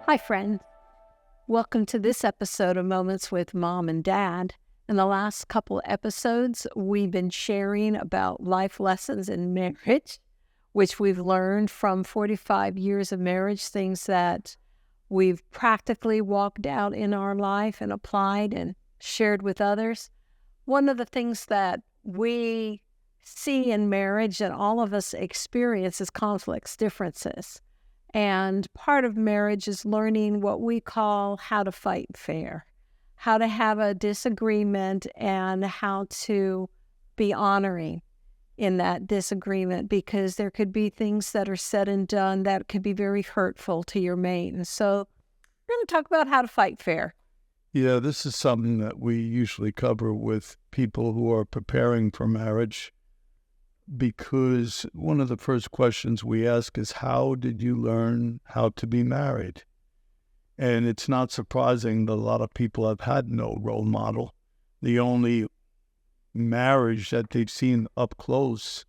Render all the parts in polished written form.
Hi, friend. Welcome to this episode of Moments with Mom and Dad. In the last couple episodes, we've been sharing about life lessons in marriage, which we've learned from 45 years of marriage, things that we've practically walked out in our life and applied and shared with others. One of the things that we see in marriage and all of us experience is conflicts, differences. And part of marriage is learning what we call how to fight fair, how to have a disagreement and how to be honoring in that disagreement, because there could be things that are said and done that could be very hurtful to your mate. And so we're going to talk about how to fight fair. Yeah, this is something that we usually cover with people who are preparing for marriage, because one of the first questions we ask is, how did you learn how to be married? And it's not surprising that a lot of people have had no role model. The only marriage that they've seen up close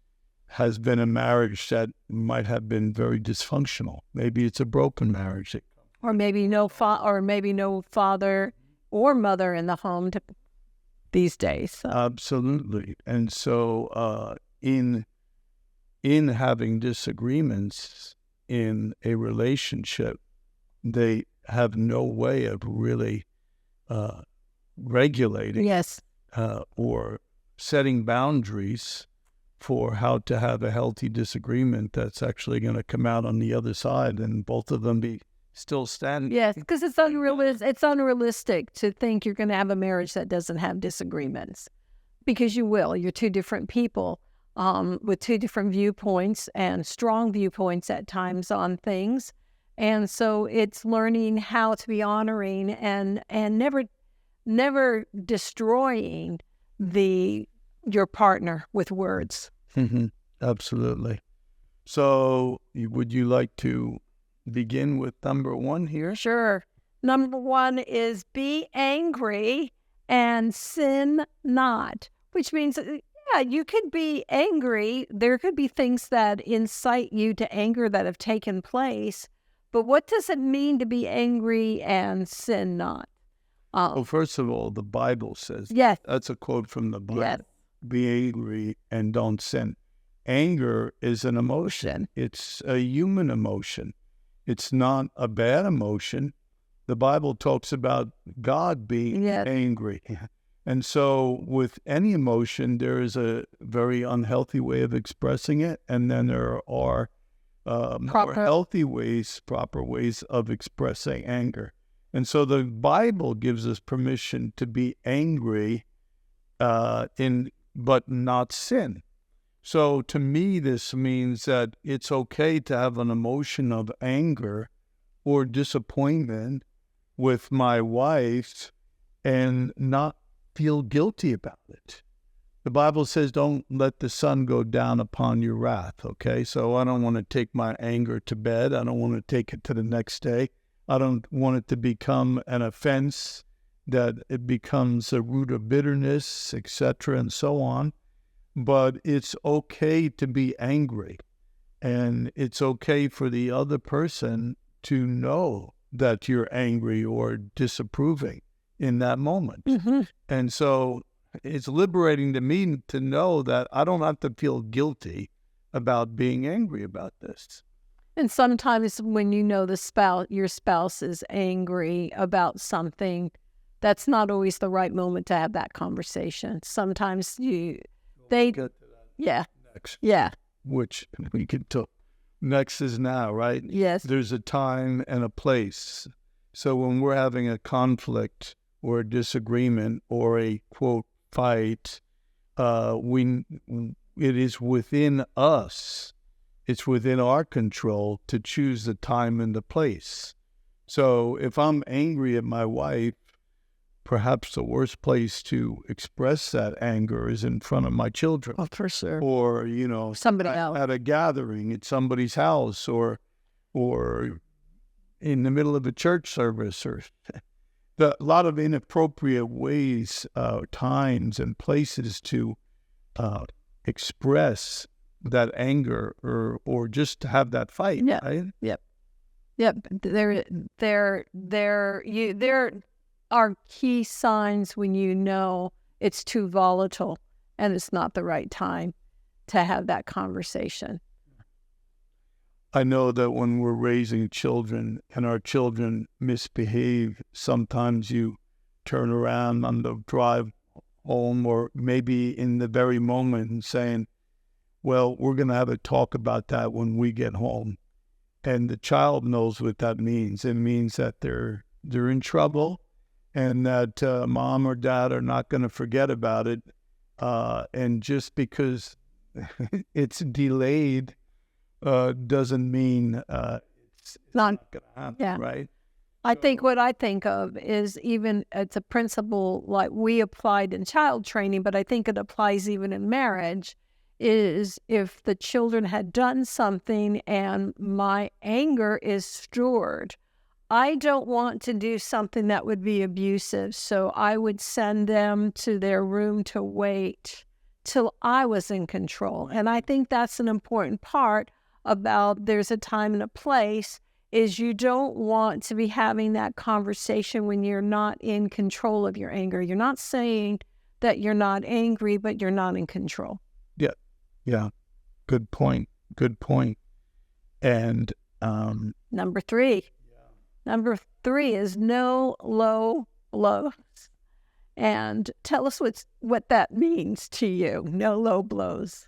has been a marriage that might have been very dysfunctional. Maybe it's a broken marriage. Or maybe no father or mother in the home these days. So. Absolutely. And so in having disagreements in a relationship, they have no way of really regulating Yes. Or setting boundaries for how to have a healthy disagreement that's actually going to come out on the other side and both of them be still standing. Yes, because it's unrealistic to think you're going to have a marriage that doesn't have disagreements, because you will. You're two different people with two different viewpoints and strong viewpoints at times on things. And so it's learning how to be honoring and never destroying your partner with words. Mm-hmm. Absolutely. So would you like to begin with number one here? Sure. Number one is be angry and sin not, which means, yeah, you could be angry. There could be things that incite you to anger that have taken place. But what does it mean to be angry and sin not? Well, first of all, the Bible says, yes. That's a quote from the Bible. Yes. Be angry and don't sin. Anger is an emotion. It's a human emotion. It's not a bad emotion. The Bible talks about God being angry. And so with any emotion, there is a very unhealthy way of expressing it. And then there are more healthy ways, proper ways of expressing anger. And so the Bible gives us permission to be angry but not sin. So to me, this means that it's okay to have an emotion of anger or disappointment with my wife and not feel guilty about it. The Bible says, don't let the sun go down upon your wrath, okay? So I don't want to take my anger to bed. I don't want to take it to the next day. I don't want it to become an offense, that it becomes a root of bitterness, etc., and so on. But it's okay to be angry, and it's okay for the other person to know that you're angry or disapproving in that moment. Mm-hmm. And so it's liberating to me to know that I don't have to feel guilty about being angry about this. And sometimes when you know your spouse is angry about something, that's not always the right moment to have that conversation. Sometimes they get to that next. Yeah. Which we could talk. Next is now, right? Yes. There's a time and a place. So when we're having a conflict or a disagreement or a, quote, fight, it is within us. It's within our control to choose the time and the place. So if I'm angry at my wife, perhaps the worst place to express that anger is in front of my children. Oh, for sure. Or, somebody else at a gathering at somebody's house, or in the middle of a church service, or a lot of inappropriate ways, times and places to express that anger or just to have that fight. Yeah. Right? Yep. Yep. There are key signs when you know it's too volatile and it's not the right time to have that conversation. I know that when we're raising children and our children misbehave, sometimes you turn around on the drive home or maybe in the very moment and saying, well, we're going to have a talk about that when we get home. And the child knows what that means. It means that they're in trouble and that mom or dad are not going to forget about it. And just because it's delayed doesn't mean it's not going to happen, right? I think what I think of is even it's a principle like we applied in child training, but I think it applies even in marriage, is if the children had done something and my anger is stored, I don't want to do something that would be abusive. So I would send them to their room to wait till I was in control. And I think that's an important part about there's a time and a place, is you don't want to be having that conversation when you're not in control of your anger. You're not saying that you're not angry, but you're not in control. Yeah. Good point. And Number three is no low blows. And tell us what that means to you, no low blows.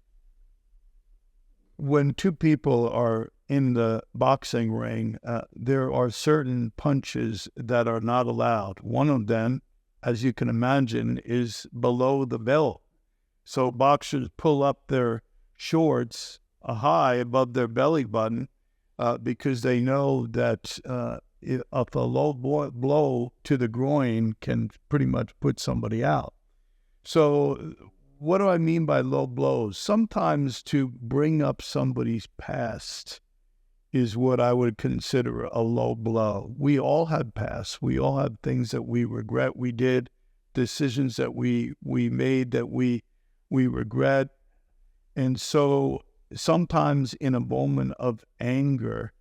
When two people are in the boxing ring, there are certain punches that are not allowed. One of them, as you can imagine, is below the belt. So boxers pull up their shorts high above their belly button because they know that if a low blow to the groin can pretty much put somebody out. So what do I mean by low blows? Sometimes to bring up somebody's past is what I would consider a low blow. We all have past. We all have things that we regret we did, decisions that we made that we regret. And so sometimes in a moment of anger,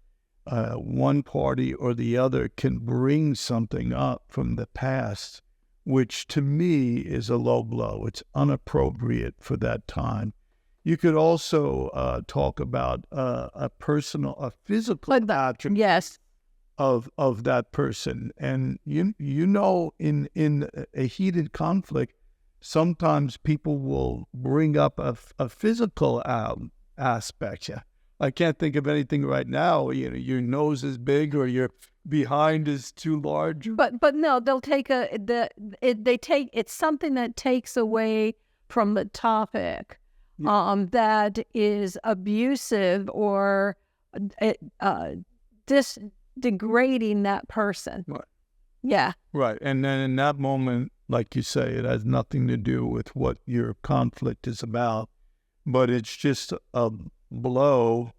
one party or the other can bring something up from the past, which to me is a low blow. It's inappropriate for that time. You could also talk about a physical attribute yes. of that person. And you know, in a heated conflict, sometimes people will bring up a physical aspect. Yeah. I can't think of anything right now. You know, your nose is big or your behind is too large. But no, they'll take it's something that takes away from the topic. That is abusive or degrading that person. Right. Yeah. Right. And then in that moment, like you say, it has nothing to do with what your conflict is about, but it's just a blow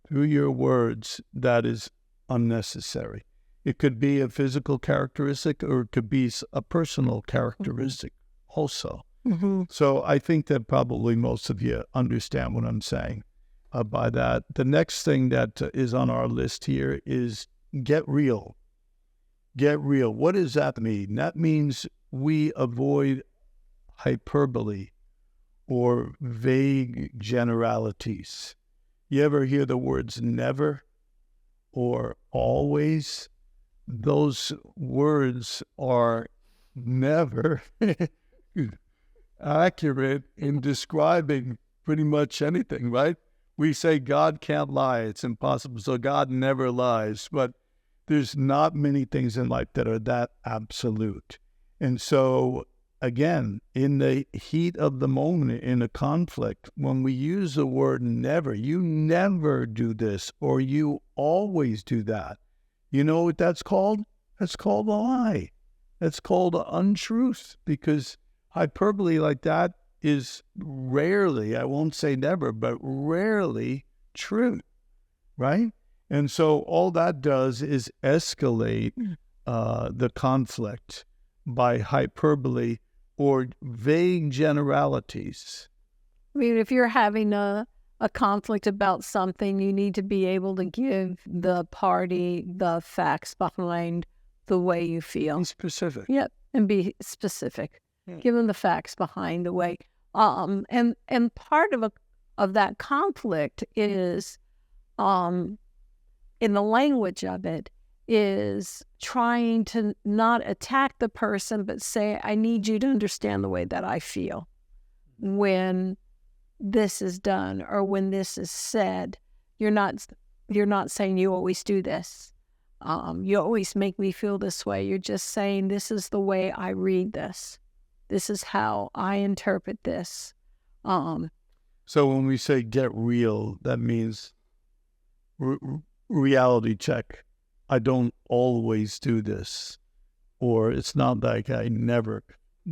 through your words that is unnecessary. It could be a physical characteristic or it could be a personal characteristic also. Mm-hmm. So I think that probably most of you understand what I'm saying by that. The next thing that is on our list here is get real. Get real. What does that mean? That means we avoid hyperbole or vague generalities. You ever hear the words never or always? Those words are never accurate in describing pretty much anything, right? We say God can't lie. It's impossible. So God never lies. But there's not many things in life that are that absolute. And so, again, in the heat of the moment, in a conflict, when we use the word never, you never do this or you always do that. You know what that's called? That's called a lie. That's called an untruth, because hyperbole like that is rarely, I won't say never, but rarely true, right? And so all that does is escalate the conflict by hyperbole or vague generalities. I mean, if you're having a a conflict about something, you need to be able to give the party the facts behind the way you feel. Be specific. Yep, and be specific. Yeah. Give them the facts behind the way. And part of that conflict is, in the language of it, is trying to not attack the person, but say, I need you to understand the way that I feel when this is done or when this is said. You're not saying you always do this. You always make me feel this way. You're just saying, this is the way I read this. This is how I interpret this. So when we say get real, that means reality check. I don't always do this, or it's not like I never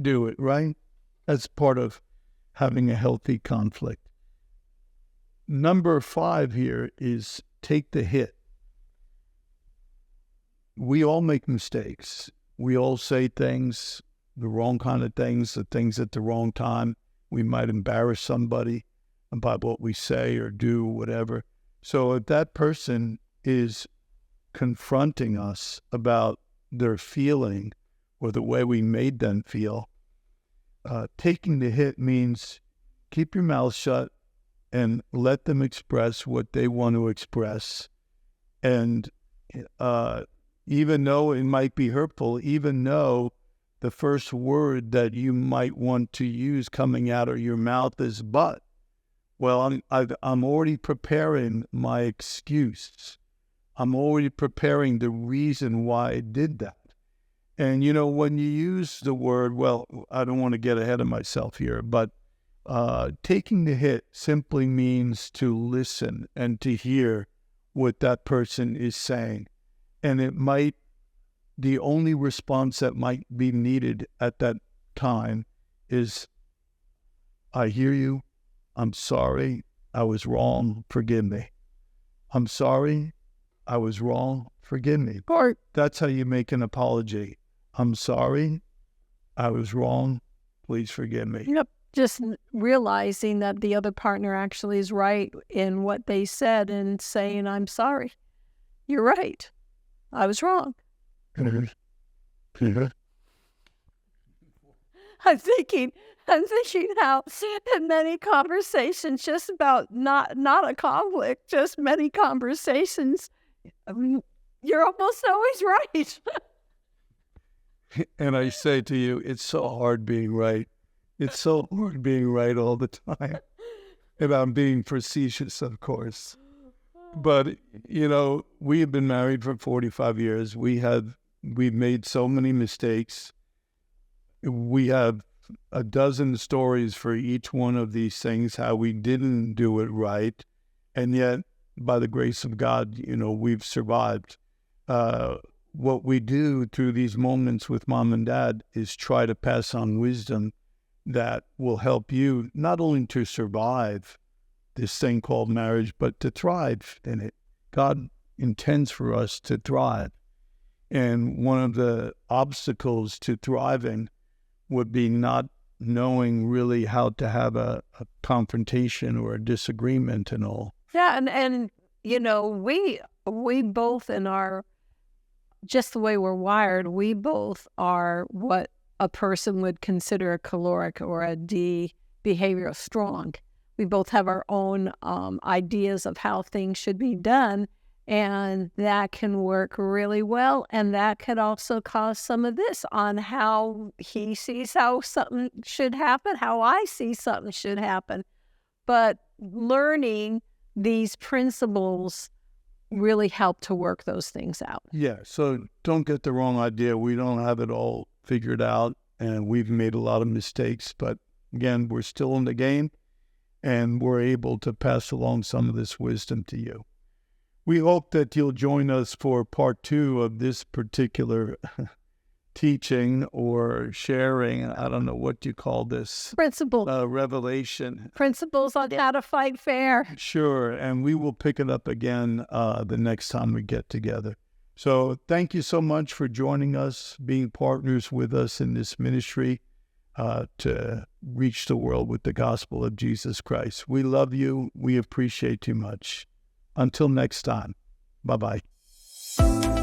do it, right? That's part of having a healthy conflict. Number 5 here is take the hit. We all make mistakes. We all say things, the wrong kind of things, the things at the wrong time. We might embarrass somebody about what we say or do, whatever. So if that person is confronting us about their feeling or the way we made them feel, taking the hit means keep your mouth shut and let them express what they want to express. And even though it might be hurtful, even though the first word that you might want to use coming out of your mouth is but, well, I'm already preparing my excuse. I'm already preparing the reason why I did that. And, when you use the word, well, I don't want to get ahead of myself here, but taking the hit simply means to listen and to hear what that person is saying. And the only response that might be needed at that time is, I hear you. I'm sorry. I was wrong. Forgive me. I'm sorry. I was wrong. Forgive me. Or that's how you make an apology. I'm sorry. I was wrong. Please forgive me. Yep. Just realizing that the other partner actually is right in what they said and saying, I'm sorry. You're right. I was wrong. I'm thinking how in many conversations, just about not a conflict, just many conversations, you're almost always right. And I say to you, it's so hard being right. It's so hard being right all the time. And I'm being facetious, of course. But, we have been married for 45 years. We've made so many mistakes. We have a dozen stories for each one of these things, how we didn't do it right. And yet, by the grace of God, we've survived. What we do through these moments with Mom and Dad is try to pass on wisdom that will help you not only to survive this thing called marriage, but to thrive in it. God intends for us to thrive. And one of the obstacles to thriving would be not knowing really how to have a confrontation or a disagreement and all. Yeah, and we both just the way we're wired, we both are what a person would consider a caloric or a D behavioral strong. We both have our own ideas of how things should be done, and that can work really well. And that could also cause some of this on how he sees how something should happen, how I see something should happen. But learning these principles really help to work those things out. Yeah, so don't get the wrong idea. We don't have it all figured out, and we've made a lot of mistakes. But again, we're still in the game, and we're able to pass along some of this wisdom to you. We hope that you'll join us for part 2 of this particular teaching or sharing. I don't know what you call this. Revelation. Principles on how to fight fair. Sure, and we will pick it up again the next time we get together. So thank you so much for joining us, being partners with us in this ministry. to reach the world with the gospel of Jesus Christ. We love you. We appreciate you much. Until next time. Bye-bye.